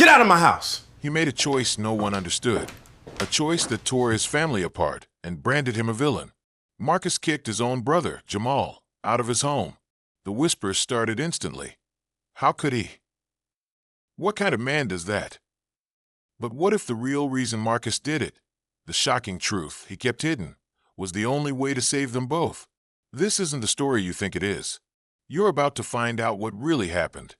Get out of my house! He made a choice no one understood, a choice that tore his family apart and branded him a villain. Marcus kicked his own brother, Jamal, out of his home. The whispers started instantly. How could he? What kind of man does that? But what if the real reason Marcus did it, the shocking truth he kept hidden, was the only way to save them both? This isn't the story you think it is. You're about to find out what really happened.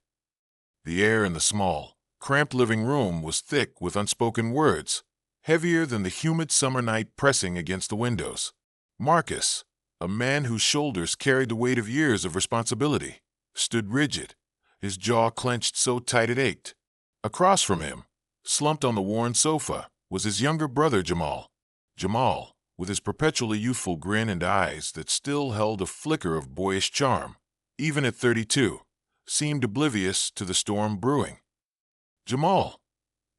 The air in the small, cramped living room was thick with unspoken words, heavier than the humid summer night pressing against the windows. Marcus, a man whose shoulders carried the weight of years of responsibility, stood rigid, his jaw clenched so tight it ached. Across from him, slumped on the worn sofa, was his younger brother Jamal. Jamal, with his perpetually youthful grin and eyes that still held a flicker of boyish charm, even at 32, seemed oblivious to the storm brewing. "Jamal,"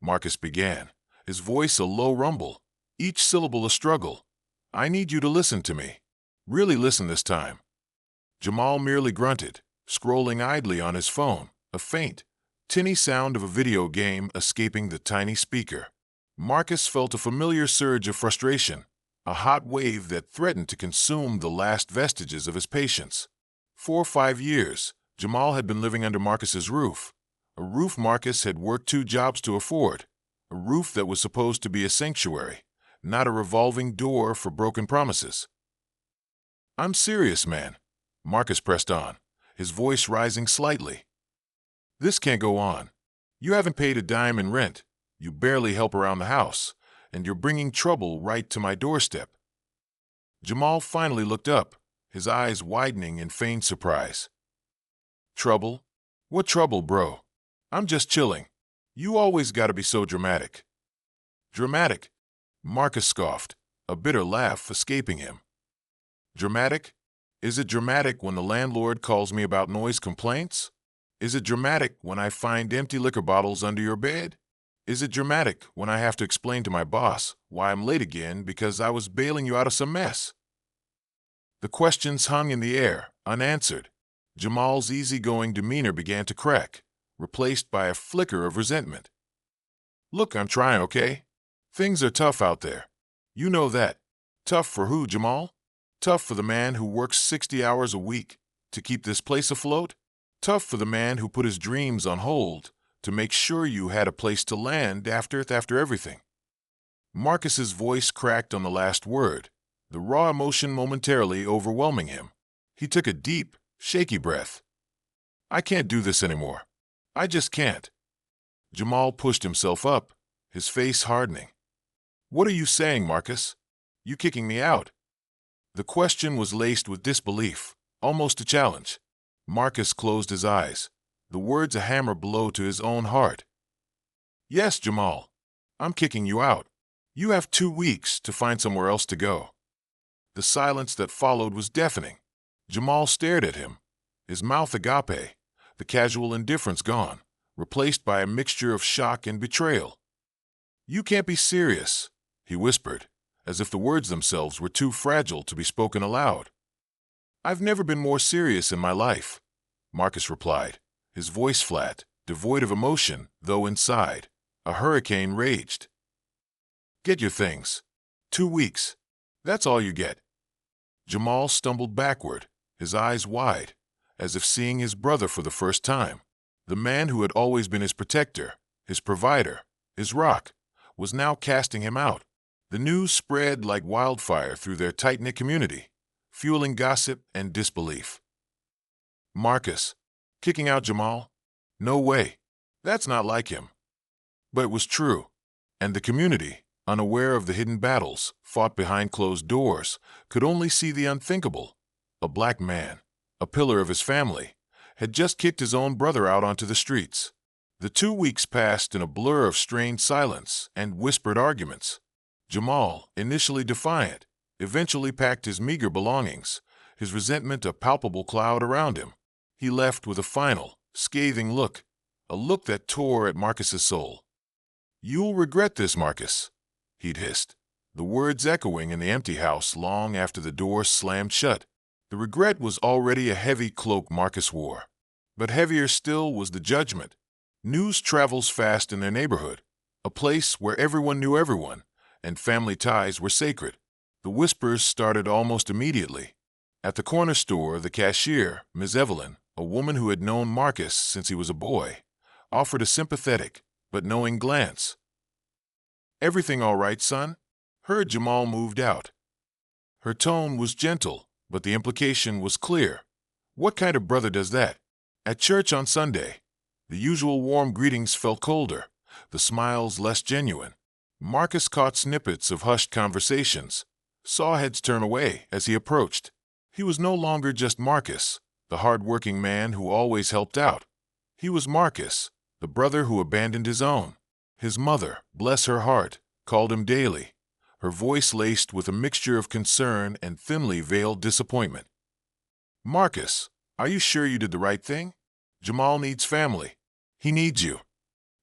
Marcus began, his voice a low rumble, each syllable a struggle. "I need you to listen to me. Really listen this time." Jamal merely grunted, scrolling idly on his phone, a faint, tinny sound of a video game escaping the tiny speaker. Marcus felt a familiar surge of frustration, a hot wave that threatened to consume the last vestiges of his patience. 4 or 5 years, Jamal had been living under Marcus's roof, a roof Marcus had worked 2 jobs to afford, a roof that was supposed to be a sanctuary, not a revolving door for broken promises. "I'm serious, man," Marcus pressed on, his voice rising slightly. "This can't go on. You haven't paid a dime in rent, you barely help around the house, and you're bringing trouble right to my doorstep." Jamal finally looked up, his eyes widening in feigned surprise. "Trouble? What trouble, bro? I'm just chilling. You always gotta be so dramatic." "Dramatic?" Marcus scoffed, a bitter laugh escaping him. "Dramatic? Is it dramatic when the landlord calls me about noise complaints? Is it dramatic when I find empty liquor bottles under your bed? Is it dramatic when I have to explain to my boss why I'm late again because I was bailing you out of some mess?" The questions hung in the air, unanswered. Jamal's easygoing demeanor began to crack, replaced by a flicker of resentment. "Look, I'm trying, okay? Things are tough out there. You know that. Tough for who, Jamal? Tough for the man who works 60 hours a week to keep this place afloat? Tough for the man who put his dreams on hold to make sure you had a place to land after everything." Marcus's voice cracked on the last word, the raw emotion momentarily overwhelming him. He took a deep, shaky breath. "I can't do this anymore. I just can't." Jamal pushed himself up, his face hardening. "What are you saying, Marcus? You kicking me out?" The question was laced with disbelief, almost a challenge. Marcus closed his eyes, the words a hammer blow to his own heart. "Yes, Jamal. I'm kicking you out. You have 2 weeks to find somewhere else to go." The silence that followed was deafening. Jamal stared at him, his mouth agape, the casual indifference gone, replaced by a mixture of shock and betrayal. "You can't be serious," he whispered, as if the words themselves were too fragile to be spoken aloud. "I've never been more serious in my life," Marcus replied, his voice flat, devoid of emotion, though inside a hurricane raged. "Get your things. 2 weeks. That's all you get." Jamal stumbled backward, his eyes wide, as if seeing his brother for the first time. The man who had always been his protector, his provider, his rock, was now casting him out. The news spread like wildfire through their tight-knit community, fueling gossip and disbelief. Marcus, kicking out Jamal? No way. That's not like him. But it was true, and the community, unaware of the hidden battles fought behind closed doors, could only see the unthinkable. A black man, a pillar of his family, had just kicked his own brother out onto the streets. The 2 weeks passed in a blur of strained silence and whispered arguments. Jamal, initially defiant, eventually packed his meager belongings, his resentment a palpable cloud around him. He left with a final, scathing look, a look that tore at Marcus's soul. "You'll regret this, Marcus," he'd hissed, the words echoing in the empty house long after the door slammed shut. The regret was already a heavy cloak Marcus wore, but heavier still was the judgment. News travels fast in their neighborhood, a place where everyone knew everyone, and family ties were sacred. The whispers started almost immediately. At the corner store, the cashier, Ms. Evelyn, a woman who had known Marcus since he was a boy, offered a sympathetic but knowing glance. "Everything all right, son?" Jamal moved out. Her tone was gentle, but the implication was clear. What kind of brother does that? At church on Sunday, the usual warm greetings felt colder, the smiles less genuine. Marcus caught snippets of hushed conversations, saw heads turn away as he approached. He was no longer just Marcus, the hard-working man who always helped out. He was Marcus, the brother who abandoned his own. His mother, bless her heart, called him daily, her voice laced with a mixture of concern and thinly veiled disappointment. "Marcus, are you sure you did the right thing? Jamal needs family. He needs you."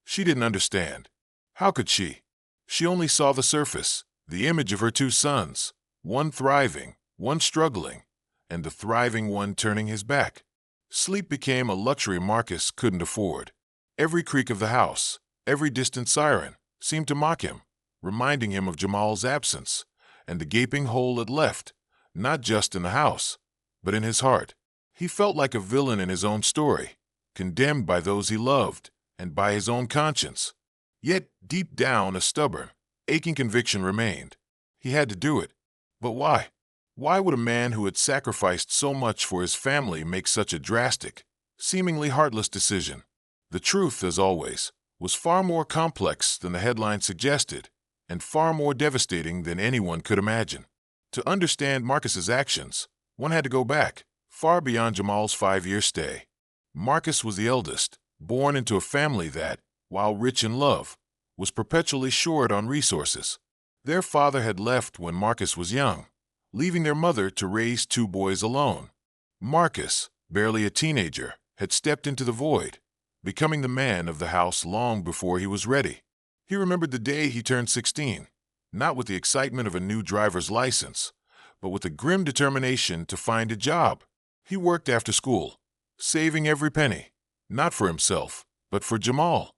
She didn't understand. How could she? She only saw the surface, the image of her two sons, one thriving, one struggling, and the thriving one turning his back. Sleep became a luxury Marcus couldn't afford. Every creak of the house, every distant siren, seemed to mock him, reminding him of Jamal's absence and the gaping hole it left, not just in the house, but in his heart. He felt like a villain in his own story, condemned by those he loved and by his own conscience. Yet, deep down, a stubborn, aching conviction remained. He had to do it. But why? Why would a man who had sacrificed so much for his family make such a drastic, seemingly heartless decision? The truth, as always, was far more complex than the headline suggested, and far more devastating than anyone could imagine. To understand Marcus's actions, one had to go back, far beyond Jamal's 5-year stay. Marcus was the eldest, born into a family that, while rich in love, was perpetually short on resources. Their father had left when Marcus was young, leaving their mother to raise 2 boys alone. Marcus, barely a teenager, had stepped into the void, becoming the man of the house long before he was ready. He remembered the day he turned 16, not with the excitement of a new driver's license, but with the grim determination to find a job. He worked after school, saving every penny, not for himself, but for Jamal.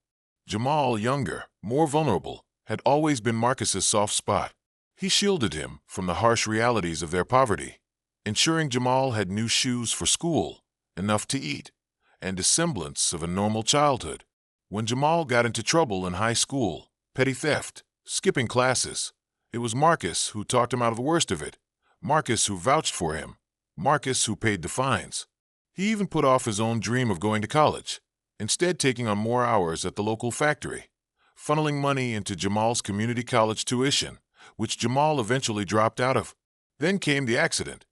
Jamal, younger, more vulnerable, had always been Marcus's soft spot. He shielded him from the harsh realities of their poverty, ensuring Jamal had new shoes for school, enough to eat, and a semblance of a normal childhood. When Jamal got into trouble in high school, petty theft, skipping classes, it was Marcus who talked him out of the worst of it, Marcus who vouched for him, Marcus who paid the fines. He even put off his own dream of going to college, instead taking on more hours at the local factory, funneling money into Jamal's community college tuition, which Jamal eventually dropped out of. Then came the accident.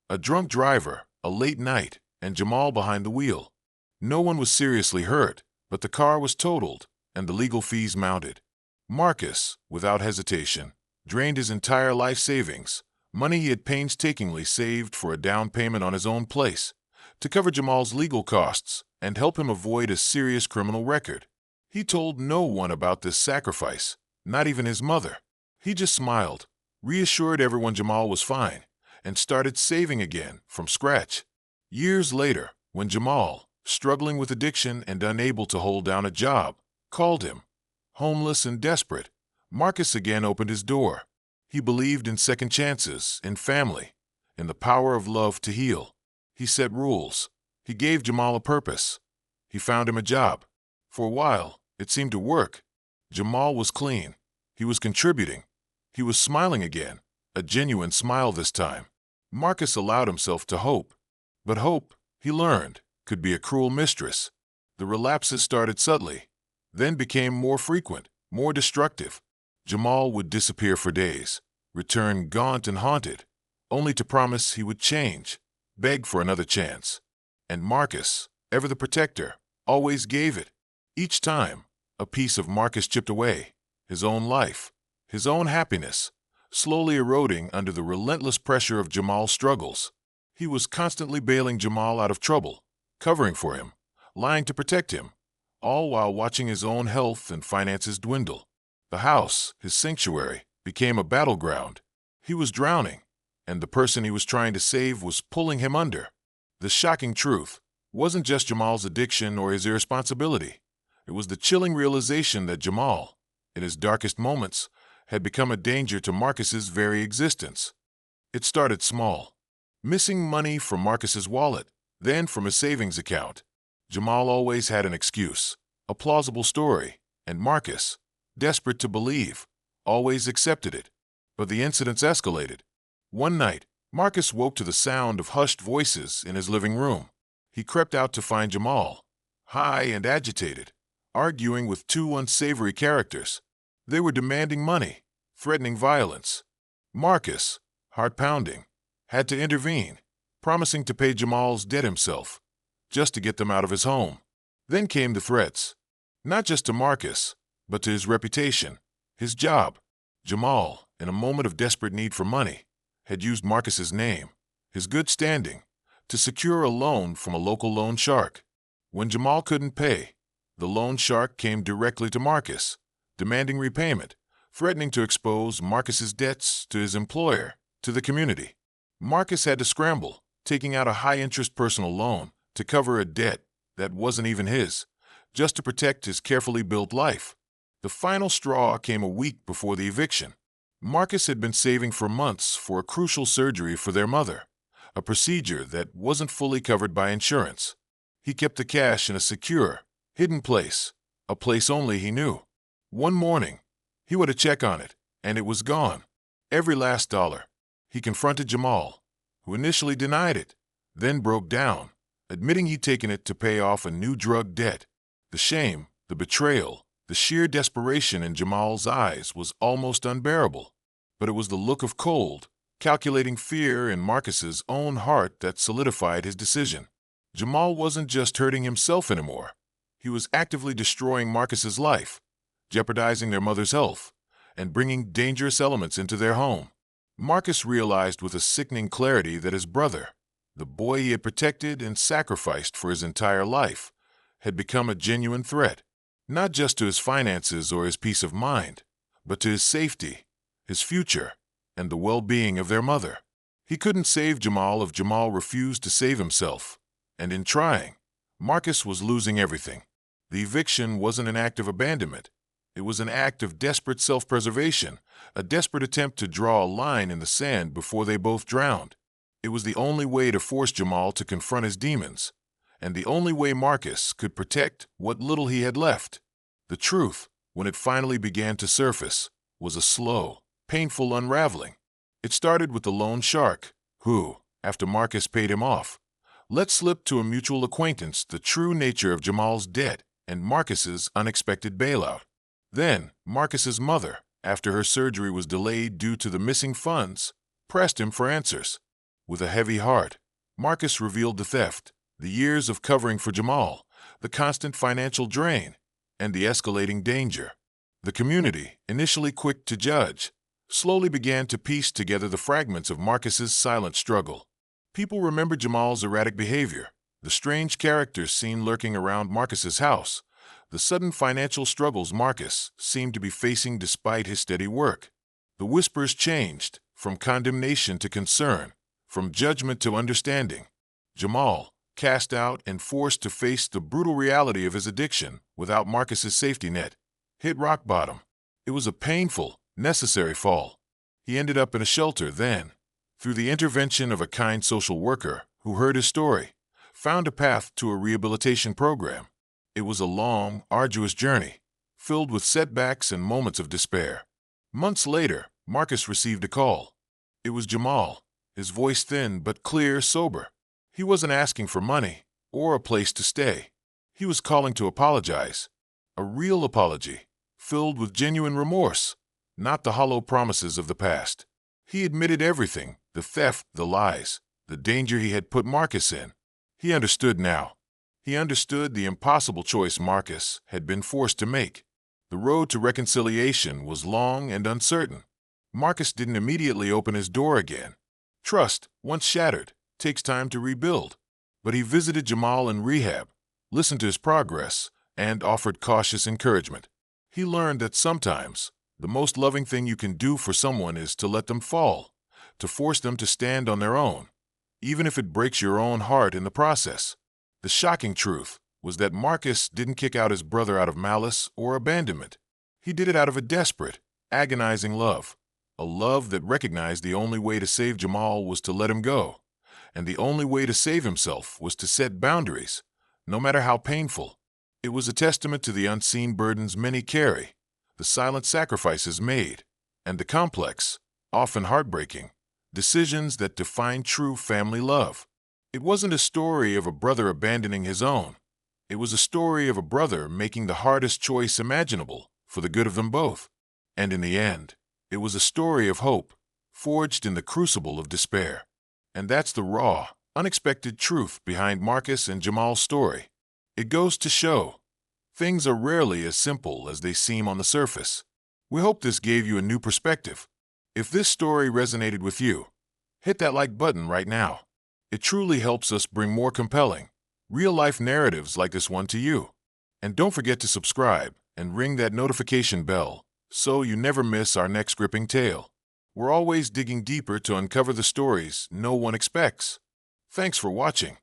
A drunk driver, a late night, and Jamal behind the wheel. No one was seriously hurt, but the car was totaled, and the legal fees mounted. Marcus, without hesitation, drained his entire life savings, money he had painstakingly saved for a down payment on his own place, to cover Jamal's legal costs and help him avoid a serious criminal record. He told no one about this sacrifice, not even his mother. He just smiled, reassured everyone Jamal was fine, and started saving again from scratch. Years later, when Jamal, struggling with addiction and unable to hold down a job, called him, homeless and desperate, Marcus again opened his door. He believed in second chances, in family, in the power of love to heal. He set rules. He gave Jamal a purpose. He found him a job. For a while, it seemed to work. Jamal was clean. He was contributing. He was smiling again, a genuine smile this time. Marcus allowed himself to hope. But hope, he learned, could be a cruel mistress. The relapses started subtly, then became more frequent, more destructive. Jamal would disappear for days, return gaunt and haunted, only to promise he would change, beg for another chance. And Marcus, ever the protector, always gave it. Each time, a piece of Marcus chipped away, his own life, his own happiness, slowly eroding under the relentless pressure of Jamal's struggles. He was constantly bailing Jamal out of trouble, covering for him, lying to protect him, all while watching his own health and finances dwindle. The house, his sanctuary, became a battleground. He was drowning, and the person he was trying to save was pulling him under. The shocking truth wasn't just Jamal's addiction or his irresponsibility. It was the chilling realization that Jamal, in his darkest moments, had become a danger to Marcus's very existence. It started small, missing money from Marcus's wallet, then from his savings account. Jamal always had an excuse, a plausible story, and Marcus, desperate to believe, always accepted it. But the incidents escalated. One night, Marcus woke to the sound of hushed voices in his living room. He crept out to find Jamal, high and agitated, arguing with two unsavory characters. They were demanding money, threatening violence. Marcus, heart-pounding, had to intervene, promising to pay Jamal's debt himself, just to get them out of his home. Then came the threats, not just to Marcus, but to his reputation, his job. Jamal, in a moment of desperate need for money, had used Marcus's name, his good standing, to secure a loan from a local loan shark. When Jamal couldn't pay, the loan shark came directly to Marcus, demanding repayment, threatening to expose Marcus's debts to his employer, to the community. Marcus had to scramble, taking out a high-interest personal loan to cover a debt that wasn't even his, just to protect his carefully built life. The final straw came a week before the eviction. Marcus had been saving for months for a crucial surgery for their mother, a procedure that wasn't fully covered by insurance. He kept the cash in a secure, hidden place, a place only he knew. One morning, he went to check on it, and it was gone. Every last dollar. He confronted Jamal, who initially denied it, then broke down, admitting he'd taken it to pay off a new drug debt. The shame, the betrayal, the sheer desperation in Jamal's eyes was almost unbearable. But it was the look of cold, calculating fear in Marcus's own heart that solidified his decision. Jamal wasn't just hurting himself anymore. He was actively destroying Marcus's life, jeopardizing their mother's health, and bringing dangerous elements into their home. Marcus realized with a sickening clarity that his brother, the boy he had protected and sacrificed for his entire life, had become a genuine threat, not just to his finances or his peace of mind, but to his safety, his future, and the well-being of their mother. He couldn't save Jamal if Jamal refused to save himself, and in trying, Marcus was losing everything. The eviction wasn't an act of abandonment. It was an act of desperate self-preservation, a desperate attempt to draw a line in the sand before they both drowned. It was the only way to force Jamal to confront his demons, and the only way Marcus could protect what little he had left. The truth, when it finally began to surface, was a slow, painful unraveling. It started with the loan shark, who, after Marcus paid him off, let slip to a mutual acquaintance the true nature of Jamal's debt and Marcus's unexpected bailout. Then, Marcus's mother, after her surgery was delayed due to the missing funds, pressed him for answers. With a heavy heart, Marcus revealed the theft, the years of covering for Jamal, the constant financial drain, and the escalating danger. The community, initially quick to judge, slowly began to piece together the fragments of Marcus's silent struggle. People remembered Jamal's erratic behavior, the strange characters seen lurking around Marcus's house, the sudden financial struggles Marcus seemed to be facing despite his steady work. The whispers changed, from condemnation to concern, from judgment to understanding. Jamal, cast out and forced to face the brutal reality of his addiction without Marcus's safety net, hit rock bottom. It was a painful, necessary fall. He ended up in a shelter then, through the intervention of a kind social worker who heard his story, found a path to a rehabilitation program. It was a long, arduous journey, filled with setbacks and moments of despair. Months later, Marcus received a call. It was Jamal, his voice thin but clear, sober. He wasn't asking for money or a place to stay. He was calling to apologize. A real apology, filled with genuine remorse, not the hollow promises of the past. He admitted everything, the theft, the lies, the danger he had put Marcus in. He understood now. He understood the impossible choice Marcus had been forced to make. The road to reconciliation was long and uncertain. Marcus didn't immediately open his door again. Trust, once shattered, takes time to rebuild. But he visited Jamal in rehab, listened to his progress, and offered cautious encouragement. He learned that sometimes the most loving thing you can do for someone is to let them fall, to force them to stand on their own, even if it breaks your own heart in the process. The shocking truth, was that Marcus didn't kick out his brother out of malice or abandonment. He did it out of a desperate, agonizing love, a love that recognized the only way to save Jamal was to let him go, and the only way to save himself was to set boundaries, no matter how painful. It was a testament to the unseen burdens many carry, the silent sacrifices made, and the complex, often heartbreaking, decisions that define true family love. It wasn't a story of a brother abandoning his own. It was a story of a brother making the hardest choice imaginable for the good of them both. And in the end, it was a story of hope, forged in the crucible of despair. And that's the raw, unexpected truth behind Marcus and Jamal's story. It goes to show, things are rarely as simple as they seem on the surface. We hope this gave you a new perspective. If this story resonated with you, hit that like button right now. It truly helps us bring more compelling, real-life narratives like this one to you. And don't forget to subscribe and ring that notification bell so you never miss our next gripping tale. We're always digging deeper to uncover the stories no one expects. Thanks for watching.